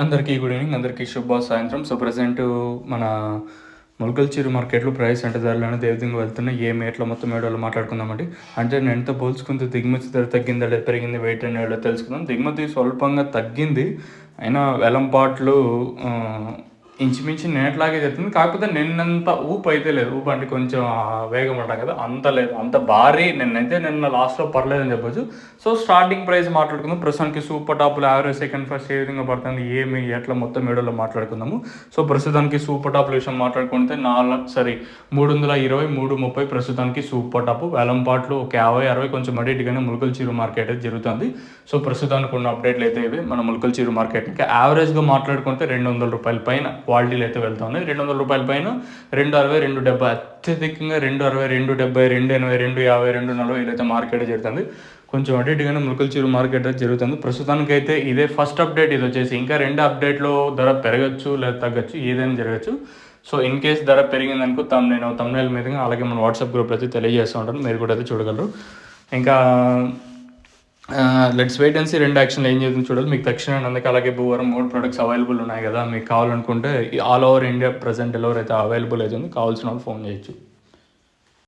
అందరికీ good evening, అందరికీ శుభ సాయంత్రం. సో ప్రజెంట్ మన మొలకల్చూరు మార్కెట్లో ప్రైస్ అంటే ధరలు ఏ విధంగా వెళ్తున్నాయి, ఏ మేట్లో మొత్తం ఏడోలో మాట్లాడుకుందామండి. అంటే నేనుతో పోల్చుకుంటే దిగుమతి ధర తగ్గిందా లేదా పెరిగింది వెయిట్ అనేదో తెలుసుకుందాం. దిగుమతి స్వల్పంగా తగ్గింది, అయినా వెలంపాట్లు ఇంచుమించు నేట్లాగే చెప్తుంది. కాకపోతే నిన్నంత ఊపు అయితే లేదు. ఊపు అంటే కొంచెం వేగం ఉంటాం కదా, అంత లేదు, అంత భారీ. నిన్న లాస్ట్లో పర్లేదని చెప్పొచ్చు. సో స్టార్టింగ్ ప్రైస్ మాట్లాడుకుందాం. ప్రస్తుతానికి సూపర్ టాప్లో యావరేజ్ సెకండ్ ఫస్ట్ ఏ విధంగా పడుతుంది, ఏమి ఎట్లా మొత్తం ఏడోలో మాట్లాడుకుందాము. సో ప్రస్తుతానికి సూపర్ టాప్ల విషయం మాట్లాడుకుంటే 320, 330 ప్రస్తుతానికి సూపర్ టాప్. వేలంపాట్లు ఒక 50-60 కొంచెం అడిటిగానే మొలకల్చూరు మార్కెట్ అయితే జరుగుతుంది. సో ప్రస్తుతానికి ఉన్న అప్డేట్లు అయితే ఇవి మన మొలకల్చూరు మార్కెట్. ఇంకా యావరేజ్గా మాట్లాడుకుంటే ₹200 పైన క్వాలిటీలు అయితే వెళ్తా ఉన్నాయి. ₹200 పైన 260, 270, అత్యధికంగా 260, 270, 280, 250, 240 ఇదైతే మార్కెట్ జరుగుతుంది. కొంచెం అడిటిగానే మొలకల్చూరు మార్కెట్ అయితే జరుగుతుంది. ప్రస్తుతానికైతే ఇదే ఫస్ట్ అప్డేట్. ఇది వచ్చేసి ఇంకా 2 అప్డేట్లో ధర పెరగచ్చు లేదా తగ్గచ్చు, ఏదైనా జరగచ్చు. సో ఇన్ కేస్ ధర పెరిగిందనుకో నేను తమ్నైల్ మీదుగా అలాగే మన వాట్సాప్ గ్రూప్ అయితే తెలియజేస్తూ ఉంటాను, మీరు కూడా అయితే చూడగలరు. ఇంకా లెట్స్ వెయిట్ అండ్ సీ 2 యాక్షన్లు ఏం చేస్తుందో చూడాలి. మీకు తక్షణ అందుకే అలాగే భూవరం 3 ప్రొడక్ట్స్ అవైలబుల్ ఉన్నాయి కదా, మీకు కావాలనుకుంటే ఆల్ ఓవర్ ఇండియా ప్రజెంట్ ఎవరైతే అవైలబుల్ అవుతుంది, కావాల్సిన వాళ్ళు ఫోన్ చేయొచ్చు.